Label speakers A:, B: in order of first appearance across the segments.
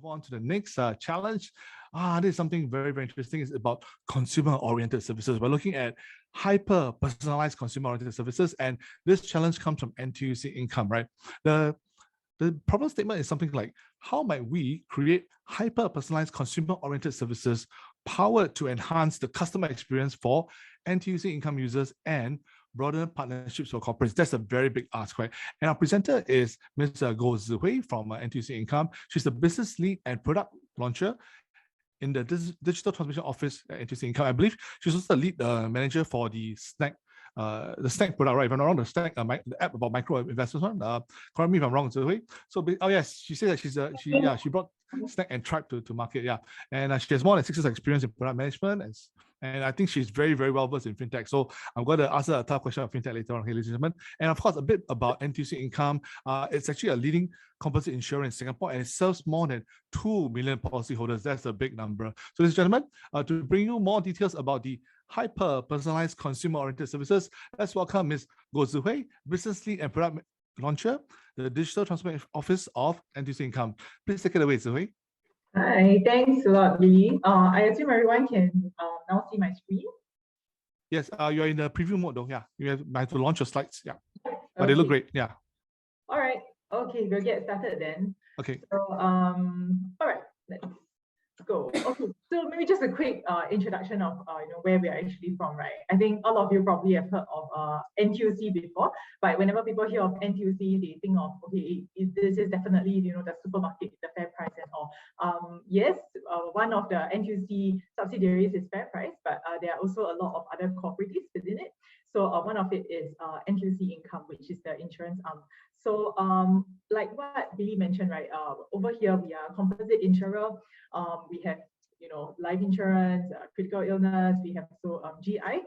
A: move on to the next challenge. This is something very, very interesting. It's about consumer-oriented services. We're looking at hyper-personalized consumer-oriented services, and this challenge comes from NTUC Income, right? The problem statement is something like, how might we create hyper-personalized consumer-oriented services powered to enhance the customer experience for NTUC Income users and broader partnerships for corporates? That's a very big ask, right? And our presenter is Ms. Goh Zihui from NTUC Income. She's the business lead and product launcher in the digital transformation office at NTUC Income. I believe she's also the lead manager for the snack product, right? If I'm not wrong, the app about micro investments one. Correct me if I'm wrong, Zihui. So, oh yes, she said that she brought Snack and Tribe to market, yeah. And she has more than 6 years of experience in product management, and I think she's very, very well versed in fintech. So I'm going to ask her a tough question of fintech later on, ladies and gentlemen. And of course, a bit about NTUC Income. It's actually a leading composite insurer in Singapore, and it serves more than 2 million policyholders. That's a big number. So, ladies and gentlemen, to bring you more details about the hyper-personalized consumer-oriented services, let's welcome Ms. Goh Zihui, business lead and product launcher, the digital transformation office of NTUC Income. Please take it away, Zihui.
B: Hi, thanks a lot, Lee. I assume everyone can now see my screen.
A: Yes, you're in the preview mode though. Yeah, you have to launch your slides. Yeah, but they look great. Yeah.
B: All right. Okay, we'll get started then.
A: Okay.
B: So, all right, let's go. Okay, so maybe just a quick introduction of where we are actually from, right? I think all of you probably have heard of NTUC before, but whenever people hear of NTUC, they think of, okay, this is definitely the supermarket, the Fair Price and all. Yes, one of the NTUC subsidiaries is Fair Price, but there are also a lot of other cooperatives within it. So one of it is NTUC Income, which is the insurance arm. So like what Billy mentioned, right? Over here we are a composite insurer. We have life insurance, critical illness. We have also GI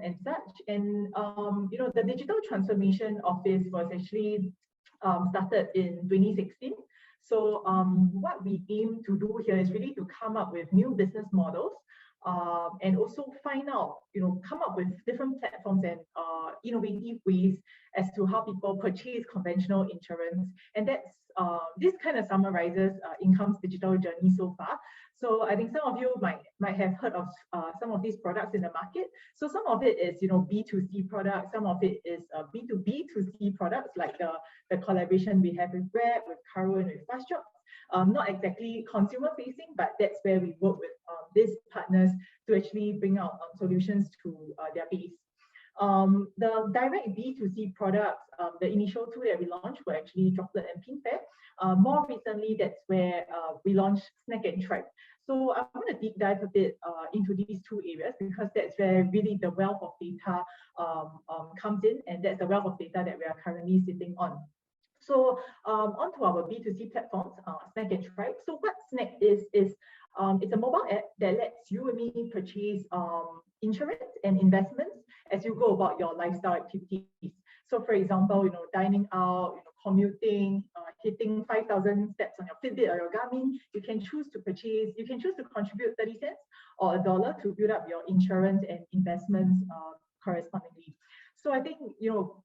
B: and such. And the digital transformation office was actually started in 2016. So what we aim to do here is really to come up with new business models. And also find out, come up with different platforms and innovative ways as to how people purchase conventional insurance. And that's this kind of summarizes Income's digital journey so far. So I think some of you might have heard of some of these products in the market. So some of it is B2C products, some of it is B2B2C products, like the collaboration we have with Grab, with Karo, and with FastJobs. Not exactly consumer facing, but that's where we work with these partners to actually bring out solutions to their base. The direct B2C products, the initial two that we launched were actually Droplet and PinFair. More recently, that's where we launched Snack and Tribe. So I'm going to deep dive a bit into these two areas, because that's where really the wealth of data comes in, and that's the wealth of data that we are currently sitting on. So onto our B2C platforms, Snack and Tribe. So what Snack is it's a mobile app that lets you and me purchase insurance and investments as you go about your lifestyle activities. So for example, dining out, commuting, hitting 5,000 steps on your Fitbit or your Garmin, you can choose to contribute 30 cents or $1 to build up your insurance and investments correspondingly. So I think,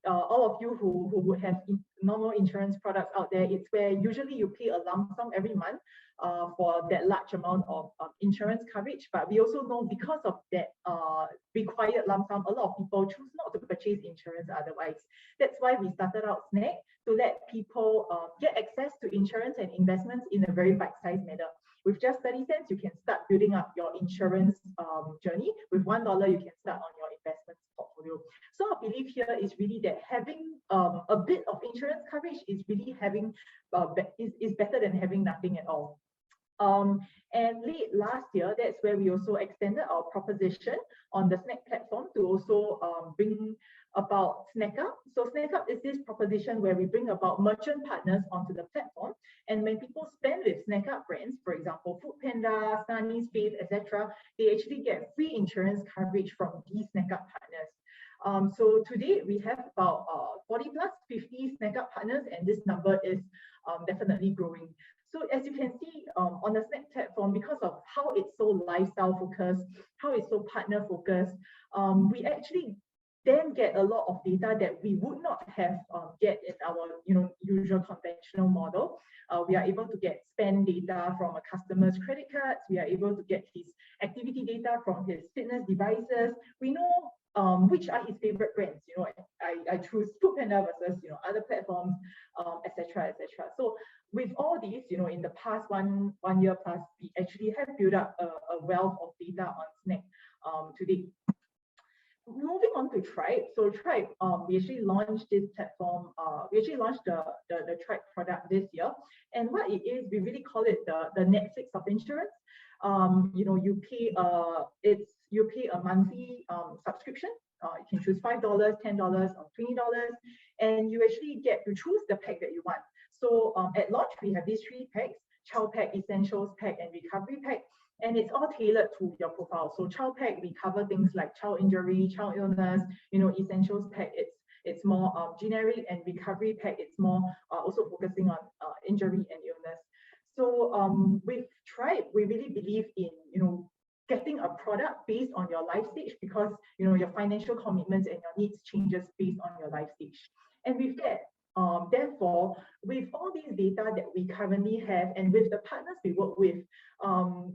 B: all of you who would have normal insurance products out there, it's where usually you pay a lump sum every month for that large amount of insurance coverage. But we also know, because of that required lump sum, a lot of people choose not to purchase insurance otherwise. That's why we started out Snack, to let people get access to insurance and investments in a very bite-sized manner. With just 30 cents, you can start building up your insurance journey. With $1, you can start on your investments portfolio. So our belief here is really that having a bit of insurance coverage is really is better than having nothing at all. And late last year, that's where we also extended our proposition on the Snack platform to also bring about SnackUp. So SnackUp is this proposition where we bring about merchant partners onto the platform, and when people spend with SnackUp brands, for example, Foodpanda, Sunny, Space, etc., they actually get free insurance coverage from these SnackUp partners. So today we have about 40 plus 50 SnackUp partners, and this number is definitely growing. So as you can see on the Snack platform, because of how it's so lifestyle focused, how it's so partner focused, we actually then get a lot of data that we would not have get in our usual conventional model. We are able to get spend data from a customer's credit cards. We are able to get his activity data from his fitness devices. We know which are his favorite brands. I choose Foodpanda versus other platforms, etc., etc. So with all these, in the past one year plus, we actually have built up a wealth of data on Snack today. Moving on to Tribe. So Tribe, we actually launched this platform. We actually launched the Tribe product this year, and what it is, we really call it the Netflix of insurance. You pay a monthly subscription. You can choose $5, $10, or $20, and you actually get to choose the pack that you want. So at launch, we have these 3 packs: Child Pack, Essentials Pack, and Recovery Pack. And it's all tailored to your profile. So Child Pack, we cover things like child injury, child illness. Essentials Pack, it's more generic, and Recovery Pack, it's more also focusing on injury and illness. So with Tribe, we really believe in getting a product based on your life stage, because your financial commitments and your needs changes based on your life stage. And with that, therefore, with all these data that we currently have, and with the partners we work with,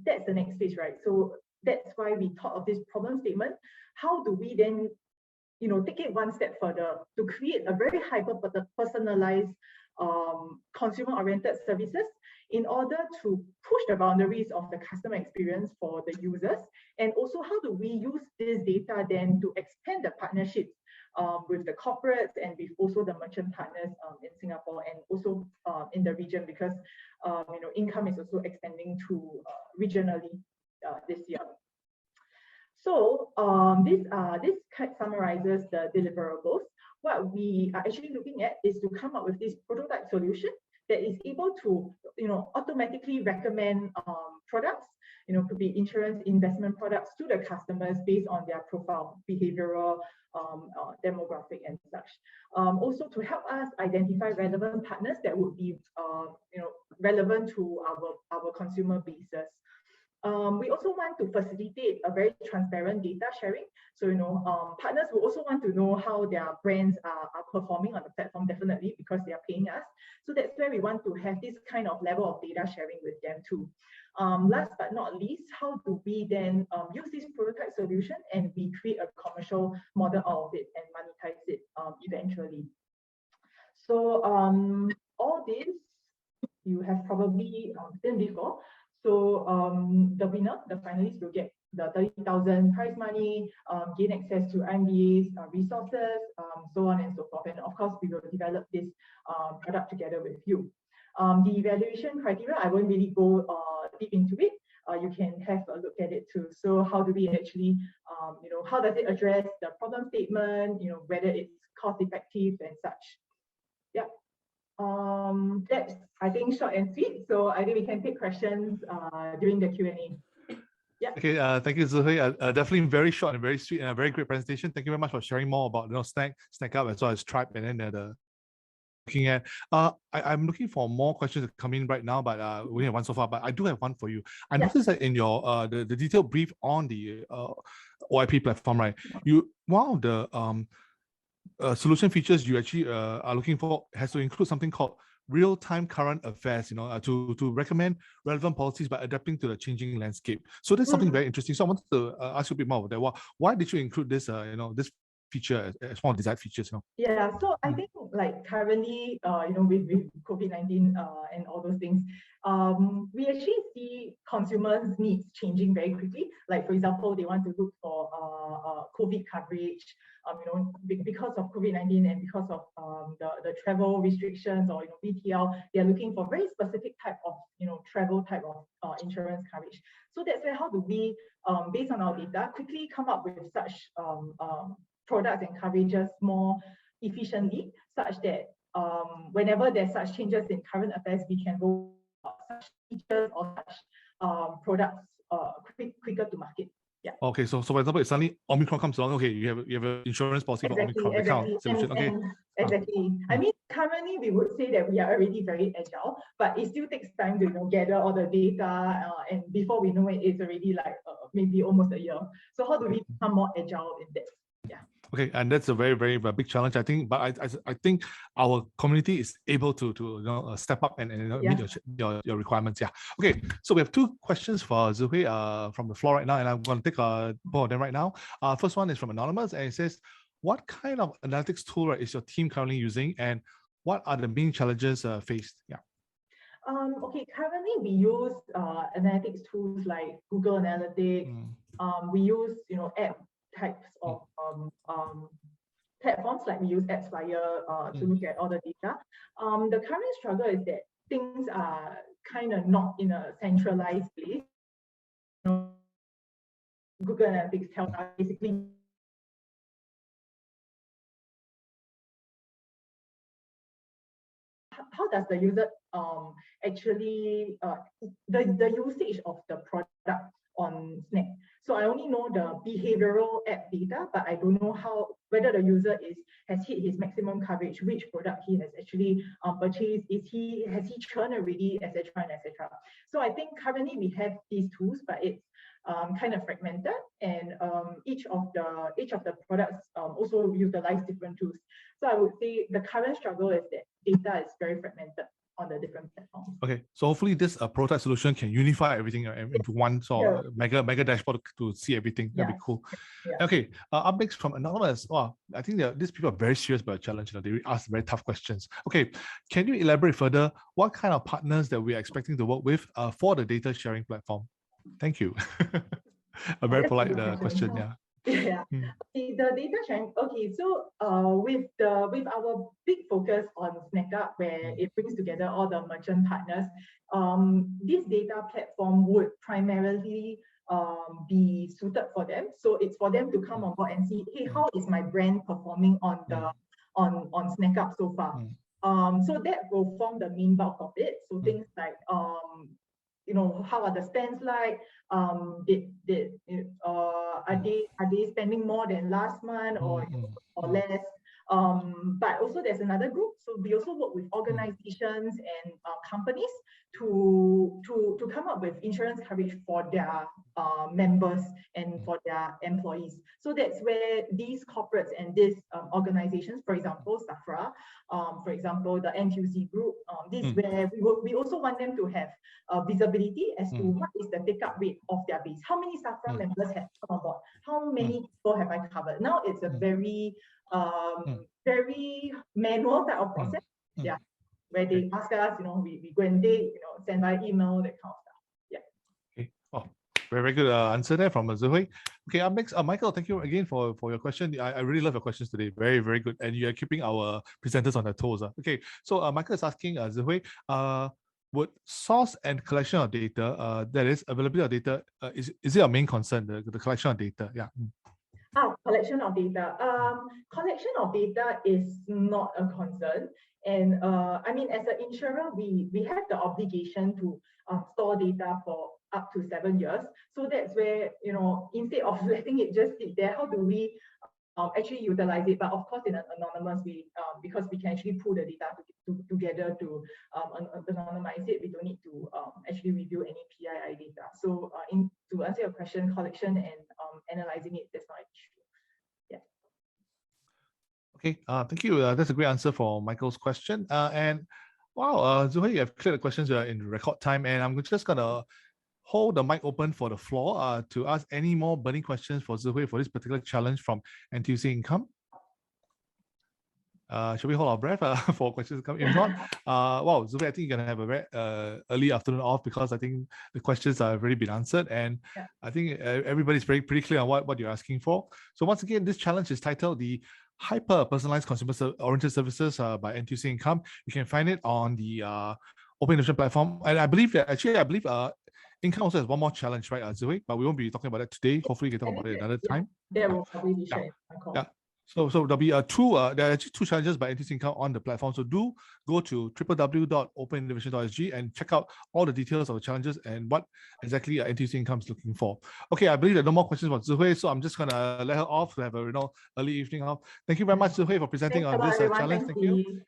B: that's the next phase, right? So that's why we thought of this problem statement. How do we then, take it one step further to create a very hyper-personalized, consumer-oriented services in order to push the boundaries of the customer experience for the users? And also, how do we use this data then to expand the partnerships with the corporates and with also the merchant partners in Singapore and also in the region, because income is also expanding to regionally this year. So this summarizes the deliverables. What we are actually looking at is to come up with this prototype solution that is able to automatically recommend products, could be insurance, investment products to the customers based on their profile, behavioral, demographic, and such. Also to help us identify relevant partners that would be relevant to our consumer bases. We also want to facilitate a very transparent data sharing. So, partners will also want to know how their brands are performing on the platform, definitely, because they are paying us. So that's where we want to have this kind of level of data sharing with them too. Last but not least, how do we then use this prototype solution and we create a commercial model out of it and monetize it eventually? So all this you have probably seen before. So the winner, the finalists, will get the 30,000 prize money, gain access to MBAs, resources, so on and so forth. And of course, we will develop this product together with you. The evaluation criteria, I won't really go deep into it. You can have a look at it too. So how do we actually, how does it address the problem statement, whether it's cost effective and such. Yeah. That's, I think, short and sweet. So I think we can take questions during the Q&A. Yeah. Okay.
A: Thank you, Zuhui. Definitely very short and very sweet and a very great presentation. Thank you very much for sharing more about Snack Up as well as Tribe, and then the looking at. I'm looking for more questions to come in right now, but we only have one so far. But I do have one for you. I noticed that in your the detailed brief on the OIP platform, right? One of the solution features you actually are looking for has to include something called real-time current affairs, to recommend relevant policies by adapting to the changing landscape. So that's something very interesting. So I wanted to ask you a bit more about that. Why did you include this, this feature as one of the desired features?
B: Yeah, so I think like currently, with COVID-19 and all those things, we actually see consumers' needs changing very quickly. Like, for example, they want to look for COVID coverage, because of COVID-19 and because of the travel restrictions or BTL, they are looking for very specific type of travel type of insurance coverage. So that's why how do we, based on our data, quickly come up with such products and coverages more efficiently, such that whenever there's such changes in current affairs, we can roll out such features or such products quicker to market. Yeah.
A: Okay, so for example, if suddenly Omicron comes along, okay, you have an insurance policy for Omicron, that kind of solution. Okay.
B: Exactly. I mean, currently we would say that we are already very agile, but it still takes time to gather all the data, and before we know it, it's already like maybe almost a year. So how do we become more agile in that? Yeah.
A: Okay, and that's a very, very big challenge, I think. But I think our community is able to step up and meet your requirements. Yeah. Okay, so we have two questions for Zhu Hui from the floor right now, and I'm going to take both of them right now. First one is from Anonymous, and it says, what kind of analytics tool is your team currently using, and what are the main challenges faced? Yeah.
B: Okay, currently we use analytics tools like Google Analytics. We use app types of platforms, like we use AppsFlyer to look at all the data. The current struggle is that things are kind of not in a centralized place. Google Analytics tells us basically how does the user actually the usage of the product on Snack. So I only know the behavioral app data, but I don't know whether the user has hit his maximum coverage, which product he has actually purchased, has he churned already, etc. and etc. So I think currently we have these tools, but it's kind of fragmented, and each of the products also utilize different tools. So I would say the current struggle is that data is very fragmented on the different platforms.
A: Okay, so hopefully this prototype solution can unify everything into one sort of mega dashboard to see everything. That'd be cool. Okay, up next from Anonymous. Wow, I think these people are very serious about the challenge. They ask very tough questions. Okay, can you elaborate further what kind of partners that we are expecting to work with for the data sharing platform? Thank you. A very polite question, yeah.
B: Yeah. Okay, the data sharing. Okay, so with our big focus on SnackUp, where it brings together all the merchant partners, this data platform would primarily be suited for them. So it's for them to come on board and see, hey, how is my brand performing on SnackUp so far? So that will form the main bulk of it. So things like how are the spends like? Are they spending more than last month or less? But also there's another group. So we also work with organizations and companies to come up with insurance coverage for their members and for their employees. So that's where these corporates and these organizations, for example, Safra, for example, the NTUC group, this is where we also want them to have visibility as to what is the take-up rate of their base. How many Safra members have come on board? How many people have I covered? Now it's a very very manual type of process. Yeah, where they ask us, we go and dig, send by email, that kind of stuff. Yeah.
A: Okay. Oh, very, very good answer there from Zhu Hui. Okay, up next, Michael, thank you again for your question. I really love your questions today. Very, very good. And you are keeping our presenters on their toes. Okay, so Michael is asking Zhu Hui, would source and collection of data, that is availability of data, is it our main concern, the collection of data? Yeah.
B: Collection of data. Collection of data is not a concern. And I mean, as an insurer, we have the obligation to store data for up to 7 years. So that's where, instead of letting it just sit there, how do we actually utilize it? But of course, in an anonymous way, because we can actually pull the data together to anonymize it. We don't need to actually review any PII data. So to answer your question, collection and analyzing it, that's not an issue.
A: Okay, thank you. That's a great answer for Michael's question. And wow, Zhu Hui, you have cleared the questions in record time, and I'm just gonna hold the mic open for the floor to ask any more burning questions for Zhu Hui for this particular challenge from NTUC Income. Should we hold our breath for questions to come? If not, wow, Zhu Hui, I think you're gonna have a very early afternoon off, because I think the questions have already been answered, and I think everybody's pretty clear on what you're asking for. So once again, this challenge is titled the Hyper-Personalized Consumer-Oriented Services by NTUC Income. You can find it on the Open Innovation platform. And I believe Income also has one more challenge, right, Zhu Hui? But we won't be talking about that today. Hopefully, we can talk about it another time.
B: There will probably be shared.
A: Yeah. So there'll be there are actually 2 challenges by NTUC Income on the platform. So do go to www.openinnovation.sg and check out all the details of the challenges and what exactly NTUC Income is looking for. Okay, I believe there are no more questions for Zhu Hui, so I'm just gonna let her off to have a early evening off. Thank you very much, Zhu Hui, for presenting on this challenge. Thank you.